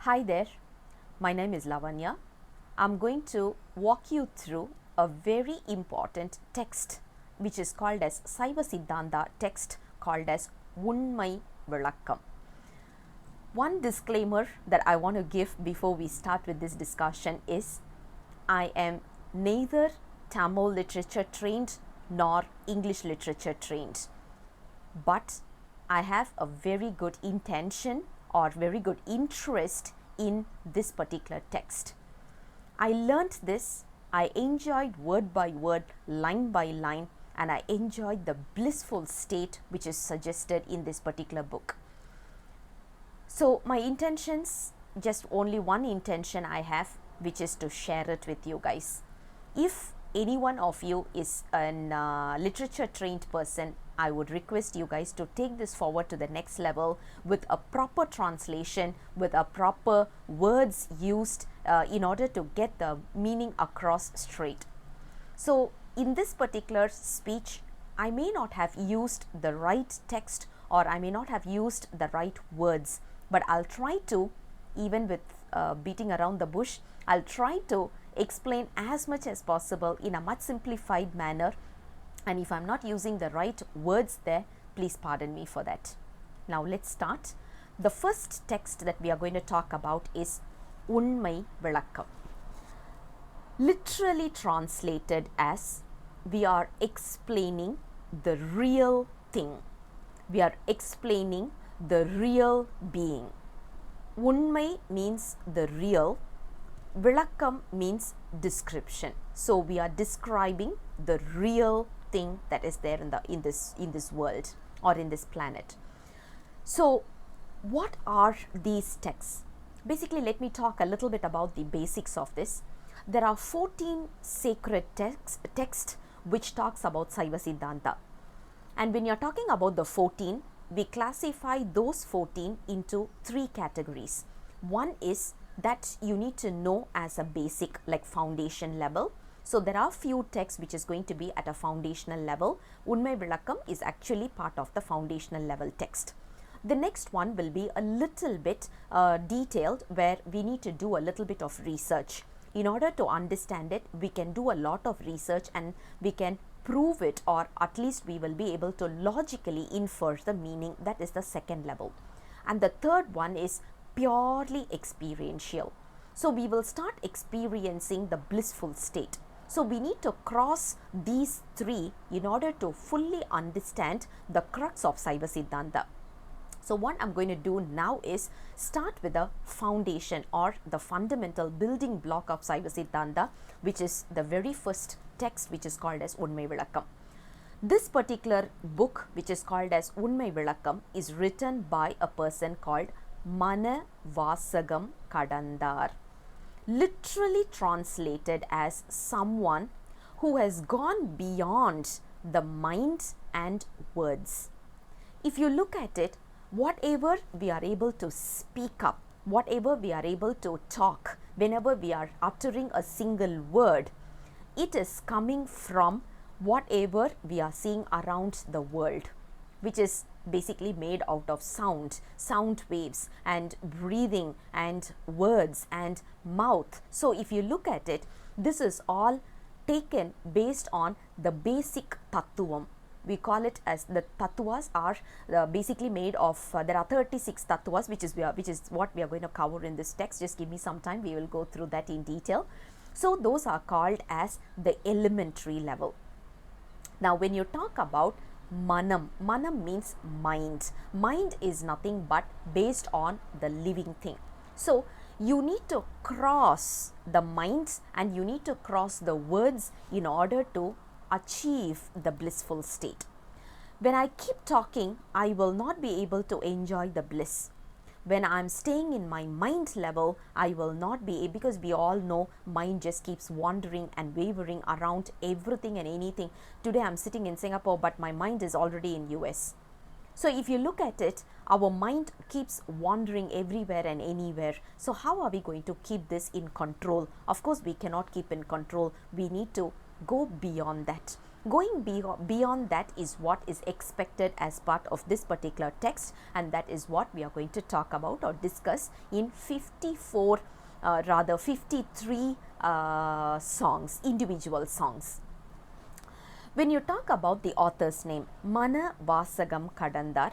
Hi there, my name is Lavanya. I'm going to walk you through a very important text which is called as Saiva Siddhanta text called as Unmai Vilakkam. One disclaimer that I want to give before we start with this discussion is I am neither Tamil literature trained nor English literature trained, but I have a very good intention or very good interest in this particular text. I learnt this, I enjoyed word by word, line by line, and I enjoyed the blissful state which is suggested in this particular book. So my intentions, just only one intention I have, which is to share it with you guys. If any one of you is a literature trained person, I would request you guys to take this forward to the next level with a proper translation, with a proper words used in order to get the meaning across straight. So in this particular speech, I may not have used the right text or I may not have used the right words, but I'll try to, even with beating around the bush, I'll try to explain as much as possible in a much simplified manner, and if I'm not using the right words there, please pardon me for that. Now let's start. The first text that we are going to talk about is Unmai Vilakkam. Literally translated as we are explaining the real thing. We are explaining the real being. Unmai means the real. Vilakkam means description. So we are describing the real thing that is there in this world or in this planet. So what are these texts? Basically, let me talk a little bit about the basics of this. There are 14 sacred texts which talks about Saiva Siddhanta. And when you're talking about the 14, we classify those 14 into 3 categories. One is that you need to know as a basic, like foundation level. So there are few texts which is going to be at a foundational level. Unmai Vilakkam is actually part of the foundational level text. The next one will be a little bit detailed, where we need to do a little bit of research. In order to understand it, we can do a lot of research and we can prove it, or at least we will be able to logically infer the meaning. That is the second level. And the third one is purely experiential. So we will start experiencing the blissful state. So we need to cross these 3 in order to fully understand the crux of Saiva Siddhanta. So what I'm going to do now is start with the foundation or the fundamental building block of Saiva Siddhanta, which is the very first text, which is called as Unmai Vilakkam. This particular book, which is called as Unmai Vilakkam, is written by a person called Mana Vasagam Kadandar, literally translated as someone who has gone beyond the mind and words. If you look at it, whatever we are able to speak up, whatever we are able to talk, whenever we are uttering a single word, it is coming from whatever we are seeing around the world, which is basically made out of sound waves and breathing and words and mouth. So if you look at it, this is all taken based on the basic tattvam. We call it as the tattvas are basically made of, there are 36 tattvas, which is what we are going to cover in this text. Just give me some time, we will go through that in detail. So those are called as the elementary level. Now when you talk about manam means mind. Mind is nothing but based on the living thing. So you need to cross the minds and you need to cross the words in order to achieve the blissful state. When I keep talking, I will not be able to enjoy the bliss. When I am staying in my mind level, I will not be, because we all know mind just keeps wandering and wavering around everything and anything. Today I am sitting in Singapore, but my mind is already in US. So if you look at it, our mind keeps wandering everywhere and anywhere. So how are we going to keep this in control? Of course, we cannot keep in control. We need to go beyond that. Going beyond that is what is expected as part of this particular text, and that is what we are going to talk about or discuss in 53 songs, individual songs. When you talk about the author's name, Mana Vasagam Kadandar,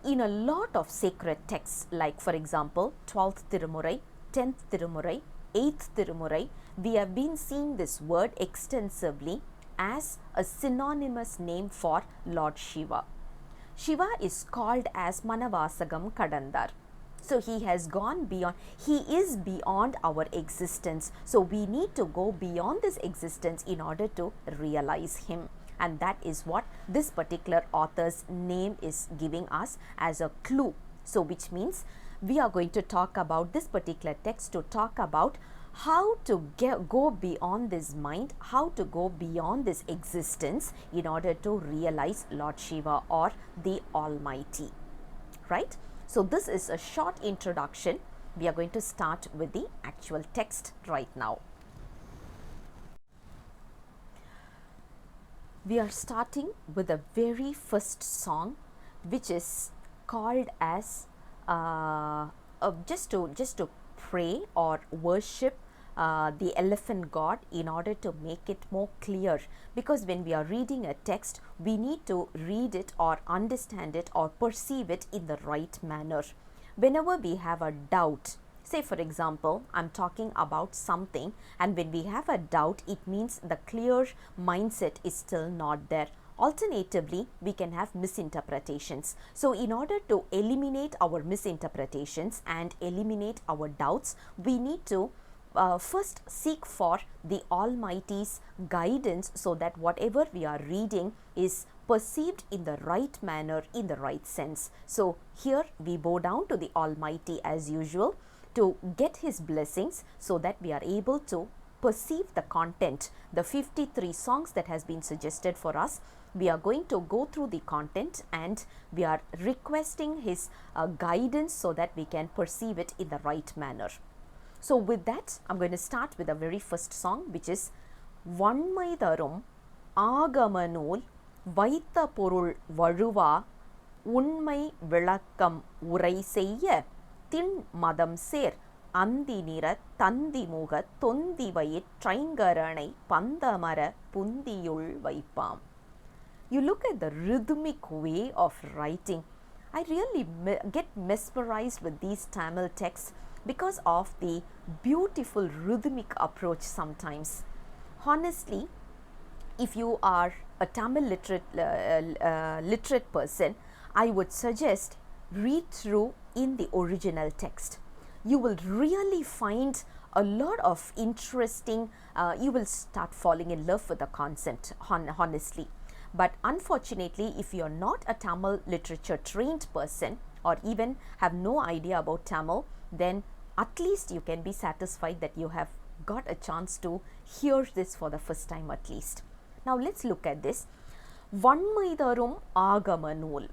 in a lot of sacred texts, like for example 12th Tirumurai, 10th Tirumurai, 8th Tirumurai, we have been seeing this word extensively as a synonymous name for Lord Shiva. Shiva is called as Manavasagam Kadandar. So he has gone beyond, he is beyond our existence. So we need to go beyond this existence in order to realize him. And that is what this particular author's name is giving us as a clue. So which means we are going to talk about this particular text to talk about how to go beyond this mind, how to go beyond this existence in order to realize Lord Shiva or the Almighty, right? So this is a short introduction. We are going to start with the actual text right now. We are starting with the very first song, which is called as just to pray or worship the elephant god in order to make it more clear, because when we are reading a text, we need to read it or understand it or perceive it in the right manner. Whenever we have a doubt, say for example, I'm talking about something, and when we have a doubt, it means the clear mindset is still not there. Alternatively, we can have misinterpretations. So in order to eliminate our misinterpretations and eliminate our doubts, we need to first seek for the Almighty's guidance so that whatever we are reading is perceived in the right manner, in the right sense. So here we bow down to the Almighty as usual to get his blessings so that we are able to perceive the content, the 53 songs that has been suggested for us. We are going to go through the content and we are requesting his guidance so that we can perceive it in the right manner. So with that, I'm going to start with the very first song, which is Vanmai tharum, aagama nool, vaiththa porul vazhuvaa, Unmai Vilakkam uraiseiya, matham andhi, nira, thandhi, muga, thonthi, aingaranai, pantham, pundhiyul, vaipaam. You look at the rhythmic way of writing. I really get mesmerized with these Tamil texts because of the beautiful rhythmic approach sometimes. Honestly, if you are a Tamil literate person, I would suggest read through in the original text. You will really find a lot of interesting, you will start falling in love with the concept, honestly. But unfortunately, if you are not a Tamil literature trained person or even have no idea about Tamil, then at least you can be satisfied that you have got a chance to hear this for the first time at least. Now let's look at this. Vanmai tharum aagama nool,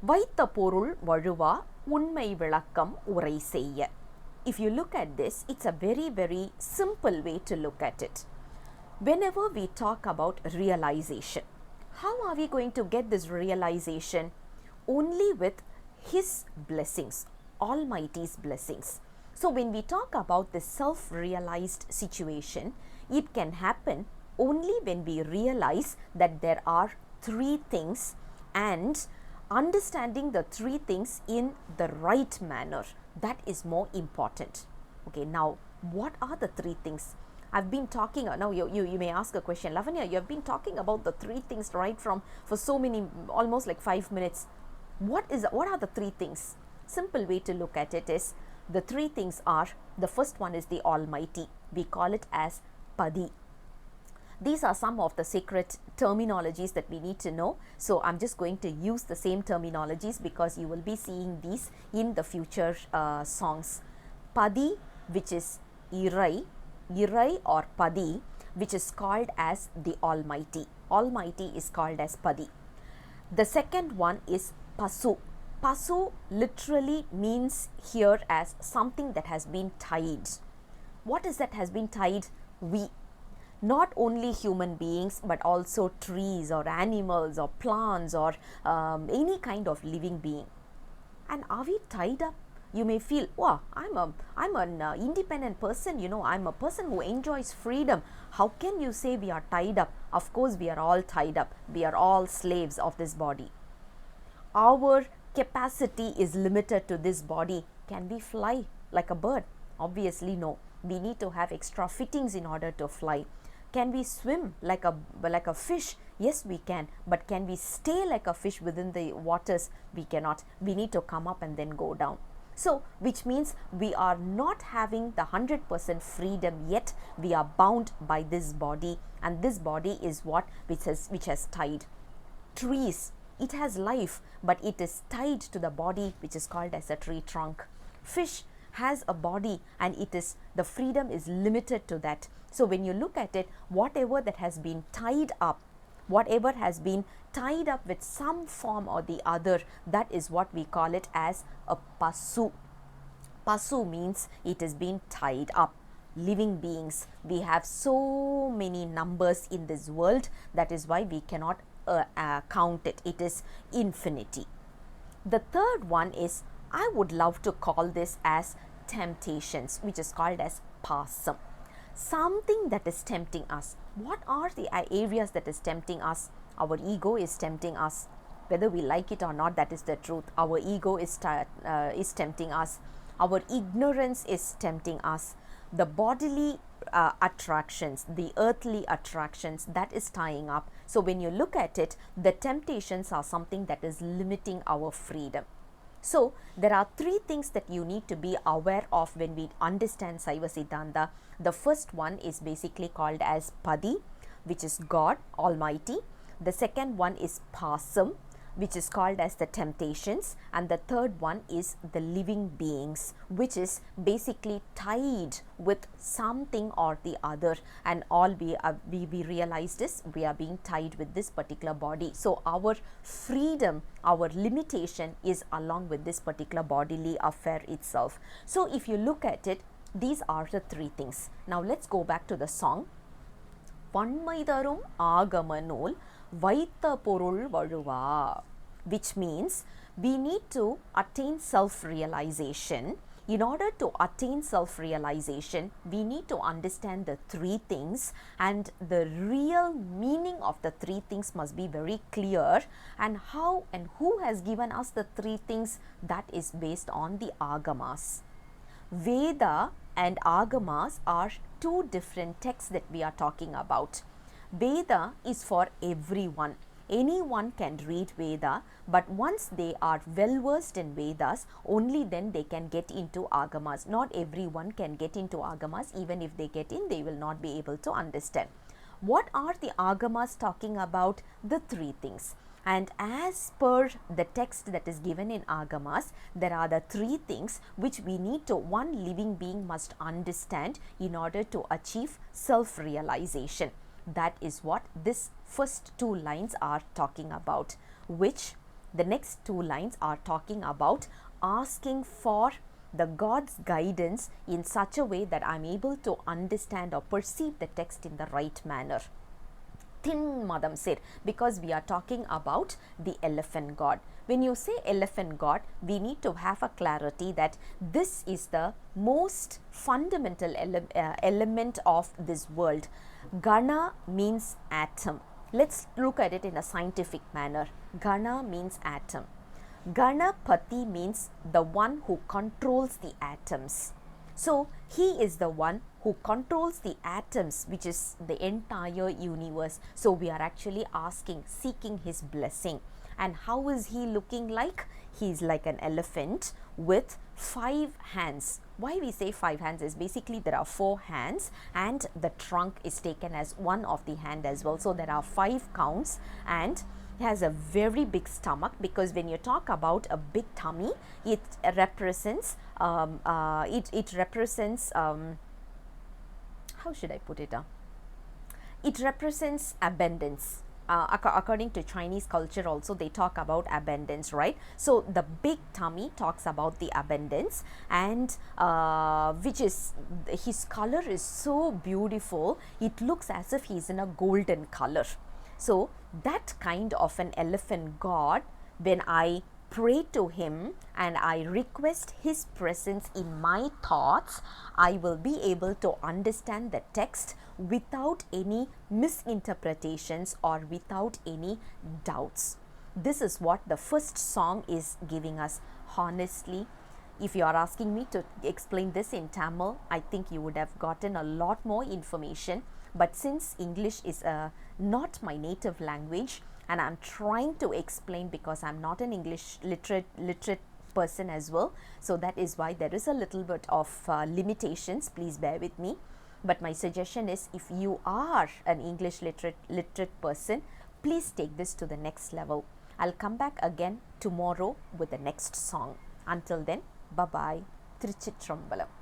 vaiththa porul vazhuvaa, Unmai Vilakkam uraiseiya. If you look at this, it's a very, very simple way to look at it. Whenever we talk about realization, how are we going to get this realization? Only with his blessings, Almighty's blessings. So when we talk about the self-realized situation, it can happen only when we realize that there are three things and understanding the three things in the right manner. That is more important. Okay, now what are the three things? I've been talking, now you may ask a question, Lavanya, you have been talking about the three things right for so many, almost like 5 minutes. What are the three things? Simple way to look at it is, the three things are, the first one is the Almighty. We call it as Padi. These are some of the sacred terminologies that we need to know. So I'm just going to use the same terminologies because you will be seeing these in the future songs. Padi, which is Irai or Padi, which is called as the Almighty. Almighty is called as Padi. The second one is Pasu. Pasu literally means here as something that has been tied. What is that has been tied? not only human beings but also trees or animals or plants or any kind of living being. And are we tied up? You may feel, wow, I'm an independent person, I'm a person who enjoys freedom. How can you say we are tied up? Of course, we are all tied up. We are all slaves of this body. Our capacity is limited to this body. Can we fly like a bird? Obviously, no. We need to have extra fittings in order to fly. Can we swim like a fish? Yes, we can. But can we stay like a fish within the waters? We cannot. We need to come up and then go down. So, which means we are not having the 100% freedom yet. We are bound by this body, and this body is which has tied. Trees, it has life, but it is tied to the body which is called as a tree trunk. Fish has a body, and the freedom is limited to that. So when you look at it, whatever that has been tied up, whatever has been tied up with some form or the other, that is what we call it as a pasu. Pasu means it has been tied up. Living beings, we have so many numbers in this world, that is why we cannot count it. It is infinity. The third one is, I would love to call this as temptations, which is called as pasam. Something that is tempting us. What are the areas that is tempting us? Our ego is tempting us. Whether we like it or not, that is the truth. Our ego is tempting us. Our ignorance is tempting us. The bodily attractions, the earthly attractions, that is tying up. So when you look at it, the temptations are something that is limiting our freedom. So there are three things that you need to be aware of when we understand Saiva Siddhanta. The first one is basically called as Padi, which is God Almighty. The second one is Pasam, which is called as the temptations, and the third one is the living beings, which is basically tied with something or the other, and all we realized is we are being tied with this particular body. So our freedom, our limitation is along with this particular bodily affair itself. So if you look at it, these are the three things. Now let's go back to the song. Vanmai tharum aagama nool, vaiththa porul vazhuvaa, which means we need to attain self-realization. In order to attain self-realization, we need to understand the three things, and the real meaning of the three things must be very clear. And how and who has given us the three things, that is based on the agamas. Veda and agamas are two different texts that we are talking about. Veda is for everyone. Anyone can read Veda, but once they are well versed in Vedas, only then they can get into agamas. Not everyone can get into agamas. Even if they get in, they will not be able to understand. What are the agamas talking about? The three things. And as per the text that is given in agamas, there are the three things which we need to, one living being must understand in order to achieve self-realization. That is what this first two lines are talking about, which the next two lines are talking about asking for the God's guidance in such a way that I am able to understand or perceive the text in the right manner. Thin Madam said, because we are talking about the elephant god. When you say elephant god, we need to have a clarity that this is the most fundamental element of this world. Gana means atom. Let's look at it in a scientific manner. Gana means atom. Ganapati means the one who controls the atoms. So he is the one who controls the atoms, which is the entire universe. So we are actually asking, seeking his blessing. And how is he looking like? He is like an elephant with 5 hands. Why we say 5 hands is basically there are 4 hands and the trunk is taken as one of the hand as well. So there are 5 counts, and he has a very big stomach, because when you talk about a big tummy, it represents how should I put it? It represents abundance. according to Chinese culture also, they talk about abundance, right? So the big tummy talks about the abundance, and which is, his color is so beautiful, it looks as if he's in a golden color. So that kind of an elephant god, when I pray to him and I request his presence in my thoughts, I will be able to understand the text without any misinterpretations or without any doubts. This is what the first song is giving us. Honestly, if you are asking me to explain this in Tamil, I think you would have gotten a lot more information. But since English is not my native language, and I'm trying to explain because I'm not an English literate person as well, so that is why there is a little bit of limitations. Please bear with me. But my suggestion is, if you are an English literate person, please take this to the next level. I'll come back again tomorrow with the next song. Until then, bye bye. Tiruchitrambalam.